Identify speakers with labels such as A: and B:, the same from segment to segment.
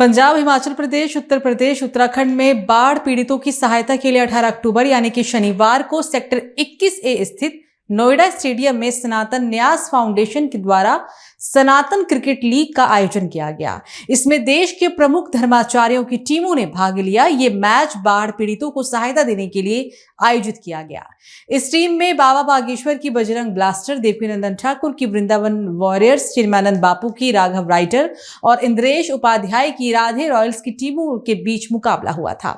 A: पंजाब, हिमाचल प्रदेश, उत्तर प्रदेश, उत्तराखंड में बाढ़ पीड़ितों की सहायता के लिए 18 अक्टूबर यानी कि शनिवार को सेक्टर 21A स्थित नोएडा स्टेडियम में सनातन न्यास फाउंडेशन के द्वारा सनातन क्रिकेट लीग का आयोजन किया गया। इसमें देश के प्रमुख धर्माचार्यों की टीमों ने भाग लिया। ये मैच बाढ़ पीड़ितों को सहायता देने के लिए आयोजित किया गया। इस टीम में बाबा बागेश्वर की बजरंग ब्लास्टर, देवकीनंदन ठाकुर की वृंदावन वॉरियर्स, चिन्मयानंद बापू की राघव राइटर और इंद्रेश उपाध्याय की राधे रॉयल्स की टीमों के बीच मुकाबला हुआ था।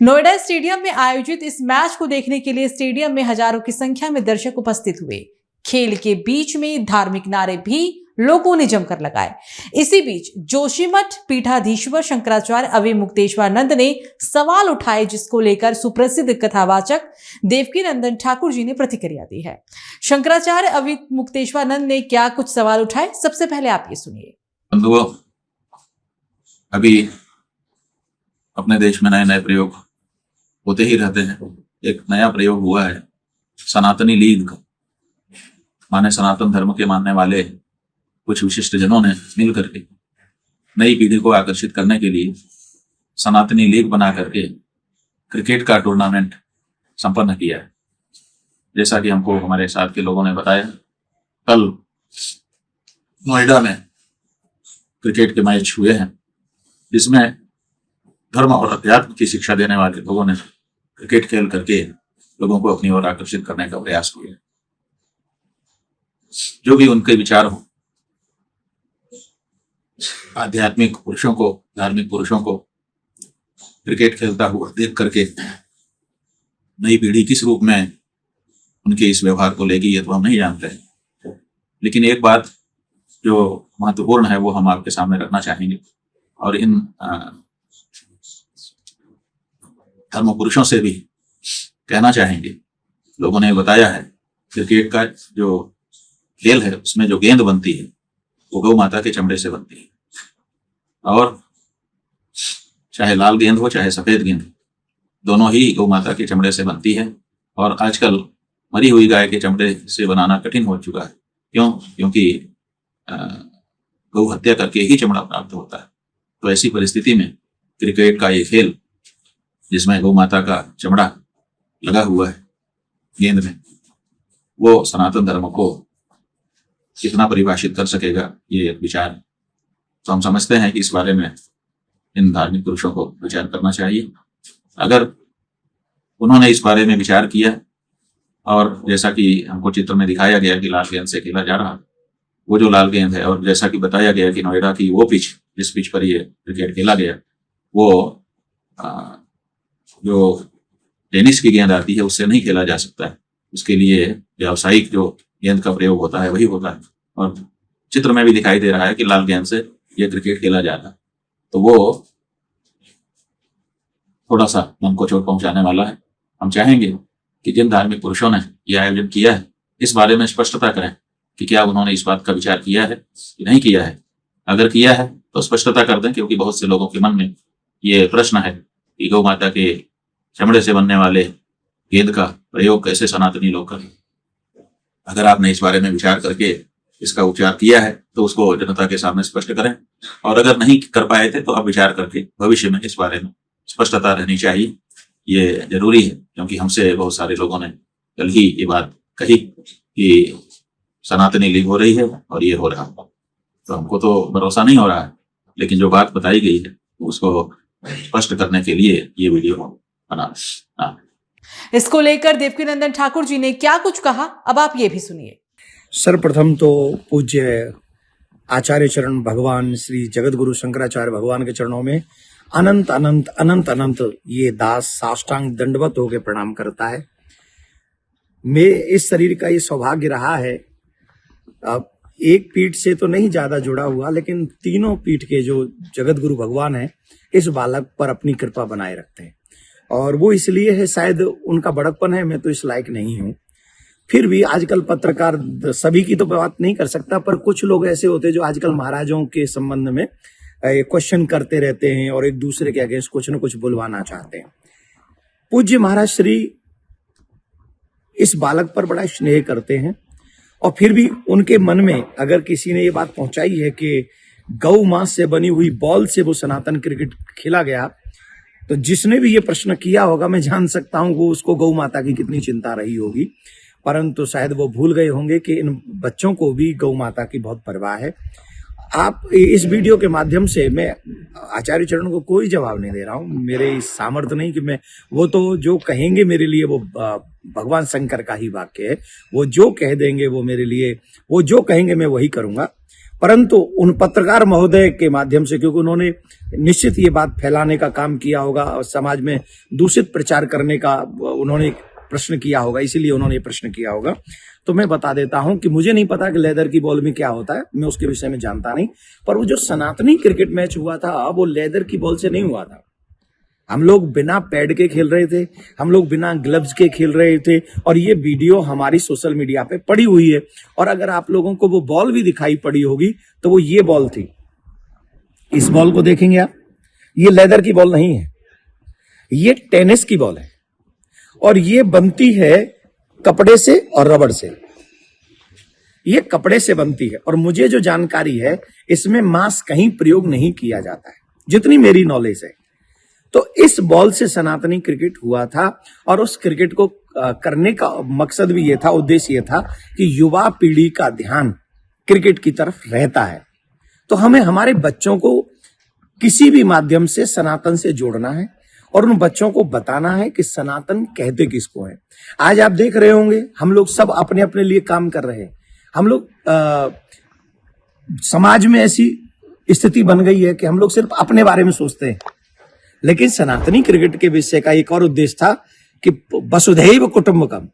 A: नोएडा स्टेडियम में आयोजित इस मैच को देखने के लिए स्टेडियम में हजारों की संख्या में दर्शक उपस्थित हुए। खेल के बीच में धार्मिक नारे भी लोगों ने जमकर लगाए। इसी बीच जोशीमठ पीठाधीश्वर शंकराचार्य अवि मुक्तेश्वरानंद ने सवाल उठाए, जिसको लेकर सुप्रसिद्ध कथावाचक देवकीनंदन ठाकुर जी ने प्रतिक्रिया दी है। शंकराचार्य अवि मुक्तेश्वरानंद ने क्या कुछ सवाल उठाए, सबसे पहले आप ये सुनिए।
B: बंधुओं, अभी अपने देश में नए नए प्रयोग होते ही रहते हैं। एक नया प्रयोग हुआ है सनातनी लीग का। माने सनातन धर्म के मानने वाले कुछ विशिष्ट जनों ने मिल करके नई पीढ़ी को आकर्षित करने के लिए सनातनी लीग बना करके क्रिकेट का टूर्नामेंट संपन्न किया है। जैसा कि हमको हमारे साथ के लोगों ने बताया, कल नोएडा में क्रिकेट के मैच हुए हैं, जिसमें धर्म और अध्यात्म की शिक्षा देने वाले लोगों ने क्रिकेट खेल करके लोगों को अपनी ओर आकर्षित करने का प्रयास किया। जो भी उनके विचार हो, आध्यात्मिक पुरुषों को, धार्मिक पुरुषों को क्रिकेट खेलता हुआ देख करके नई पीढ़ी किस रूप में उनके इस व्यवहार को लेगी, ये तो हम नहीं जानते हैं। लेकिन एक बात जो महत्वपूर्ण है वो हम आपके सामने रखना चाहेंगे और इन धर्म पुरुषों से भी कहना चाहेंगे। लोगों ने बताया है क्रिकेट का जो खेल है उसमें जो गेंद बनती है वो गौ माता के चमड़े से बनती है, और चाहे लाल गेंद हो चाहे सफेद गेंद, दोनों ही गौ माता के चमड़े से बनती है। और आजकल मरी हुई गाय के चमड़े से बनाना कठिन हो चुका है। क्यों? क्योंकि गौ हत्या करके ही चमड़ा प्राप्त होता है। तो ऐसी परिस्थिति में क्रिकेट का ये खेल जिसमें गौ माता का चमड़ा लगा हुआ है गेंद में, वो सनातन धर्म को कितना परिभाषित कर सकेगा, ये एक विचार। तो हम समझते हैं कि इस बारे में इन धार्मिक पुरुषों को विचार करना चाहिए। अगर उन्होंने इस बारे में विचार किया और जैसा कि हमको चित्र में दिखाया गया कि लाल गेंद से खेला जा रहा, वो जो लाल गेंद है, और जैसा कि बताया गया कि नोएडा की वो पिच जिस पिच पर ये क्रिकेट खेला गया, वो जो टेनिस की गेंद आती है उससे नहीं खेला जा सकता है। उसके लिए व्यावसायिक जो गेंद का प्रयोग होता है वही होता है। और चित्र में भी दिखाई दे रहा है कि लाल गेंद से ये क्रिकेट खेला जा रहा है, तो वो थोड़ा सा मन को चोट पहुंचाने वाला है। हम चाहेंगे कि जिन धार्मिक पुरुषों ने यह आयोजन किया है इस बारे में स्पष्टता करें कि क्या उन्होंने इस बात का विचार किया है कि नहीं किया है। अगर किया है तो स्पष्टता कर दें, क्योंकि बहुत से लोगों के मन में ये प्रश्न है कि गौ माता के चमड़े से बनने वाले गेंद का प्रयोग कैसे सनातनी लोग करें। अगर आपने इस बारे में विचार करके इसका उपचार किया है तो उसको जनता के सामने स्पष्ट करें, और अगर नहीं कर पाए थे तो आप विचार करके भविष्य में इस बारे में स्पष्टता रहनी चाहिए। ये जरूरी है, क्योंकि हमसे बहुत सारे लोगों ने कल ही ये बात कही कि सनातनी लीग हो रही है और ये हो रहा है। तो हमको तो भरोसा नहीं हो रहा है, लेकिन जो बात बताई गई है उसको स्पष्ट करने के लिए ये वीडियो बना।
A: इसको लेकर देवकीनंदन ठाकुर जी ने क्या कुछ कहा, अब आप ये भी सुनिए।
C: सर्वप्रथम तो पूज्य आचार्य चरण भगवान श्री जगत गुरु शंकराचार्य भगवान के चरणों में अनंत अनंत अनंत अनंत ये दास साष्टांग दंडवत होकर प्रणाम करता है। मेरे इस शरीर का ये सौभाग्य रहा है, अब एक पीठ से तो नहीं ज्यादा जुड़ा हुआ, लेकिन तीनों पीठ के जो जगत गुरु भगवान है इस बालक पर अपनी कृपा बनाए रखते हैं। और वो इसलिए है, शायद उनका बड़कपन है, मैं तो इस लायक नहीं हूँ। फिर भी आजकल पत्रकार, सभी की तो बात नहीं कर सकता, पर कुछ लोग ऐसे होते हैं जो आजकल महाराजों के संबंध में क्वेश्चन करते रहते हैं और एक दूसरे के अगेंस्ट कुछ न कुछ बुलवाना चाहते हैं। पूज्य महाराज श्री इस बालक पर बड़ा स्नेह करते हैं, और फिर भी उनके मन में अगर किसी ने ये बात पहुंचाई है कि गौ मांस से बनी हुई बॉल से वो सनातन क्रिकेट खेला गया, तो जिसने भी ये प्रश्न किया होगा मैं जान सकता हूं वो उसको गौ माता की कितनी चिंता रही होगी, परंतु शायद वो भूल गए होंगे कि इन बच्चों को भी गौ माता की बहुत परवाह है। आप इस वीडियो के माध्यम से, मैं आचार्य चरण को कोई जवाब नहीं दे रहा हूं, मेरे इस सामर्थ्य नहीं कि मैं, वो तो जो कहेंगे मेरे लिए वो भगवान शंकर का ही वाक्य है, वो जो कह देंगे वो मेरे लिए, वो जो कहेंगे मैं वही करूंगा। परंतु उन पत्रकार महोदय के माध्यम से, क्योंकि उन्होंने निश्चित ये बात फैलाने का काम किया होगा और समाज में दूषित प्रचार करने का उन्होंने प्रश्न किया होगा, इसीलिए उन्होंने ये प्रश्न किया होगा। तो मैं बता देता हूं कि मुझे नहीं पता कि लेदर की बॉल में क्या होता है, मैं उसके विषय में जानता नहीं, पर वो जो सनातनी क्रिकेट मैच हुआ था वो लेदर की बॉल से नहीं हुआ था। हम लोग बिना पैड के खेल रहे थे, हम लोग बिना ग्लव्स के खेल रहे थे, और ये वीडियो हमारी सोशल मीडिया पे पड़ी हुई है। और अगर आप लोगों को वो बॉल भी दिखाई पड़ी होगी तो वो ये बॉल थी। इस बॉल को देखेंगे आप, ये लेदर की बॉल नहीं है, ये टेनिस की बॉल है, और ये बनती है कपड़े से और रबड़ से। ये कपड़े से बनती है, और मुझे जो जानकारी है इसमें मांस कहीं प्रयोग नहीं किया जाता है, जितनी मेरी नॉलेज है। तो इस बॉल से सनातनी क्रिकेट हुआ था, और उस क्रिकेट को करने का मकसद भी ये था, उद्देश्य ये था कि युवा पीढ़ी का ध्यान क्रिकेट की तरफ रहता है। तो हमें हमारे बच्चों को किसी भी माध्यम से सनातन से जोड़ना है, और उन बच्चों को बताना है कि सनातन कहते किसको है। आज आप देख रहे होंगे हम लोग सब अपने अपने लिए काम कर रहे हैं। हम लोग समाज में ऐसी स्थिति बन गई है कि हम लोग सिर्फ अपने बारे में सोचते हैं, लेकिन सनातनी क्रिकेट के विषय का एक और उद्देश्य था कि वसुधैव कुटुंबकम,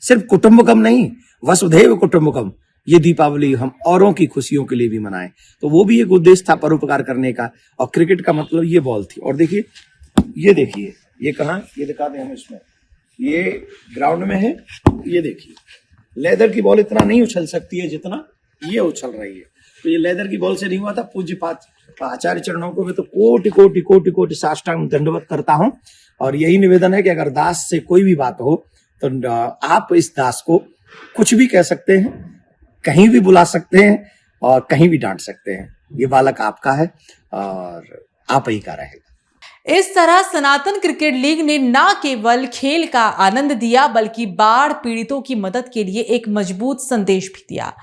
C: सिर्फ कुटुंबकम नहीं, वसुधैव कुटुंबकम, ये दीपावली हम औरों की खुशियों के लिए भी मनाएं। तो वो भी एक उद्देश्य था परोपकार करने का, और क्रिकेट का मतलब ये बॉल थी। और देखिए, ये देखिए, ये कहाँ, ये दिखा दें हम, इसमें ये ग्राउंड में है, ये देखिए लेदर की बॉल इतना नहीं उछल सकती है जितना ये उछल रही है। तो ये लेदर की बॉल से नहीं हुआ था। पूज्य आचार्य चरणों को मैं तो कोटि कोटि कोटि कोटि साष्टांग दंडवत करता हूं, और यही निवेदन है कि अगर दास से कोई भी बात हो तो आप इस दास को कुछ भी कह सकते हैं, कहीं भी बुला सकते हैं, और कहीं भी डांट सकते हैं। ये बालक आपका है और आप ही का रहेगा।
A: इस तरह सनातन क्रिकेट लीग ने न केवल खेल का आनंद दिया, बल्कि बाढ़ पीड़ितों की मदद के लिए एक मजबूत संदेश भी दिया।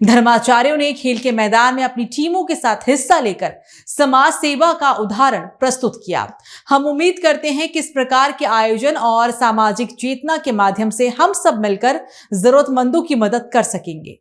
A: धर्माचार्यों ने खेल के मैदान में अपनी टीमों के साथ हिस्सा लेकर समाज सेवा का उदाहरण प्रस्तुत किया। हम उम्मीद करते हैं कि इस प्रकार के आयोजन और सामाजिक चेतना के माध्यम से हम सब मिलकर जरूरतमंदों की मदद कर सकेंगे।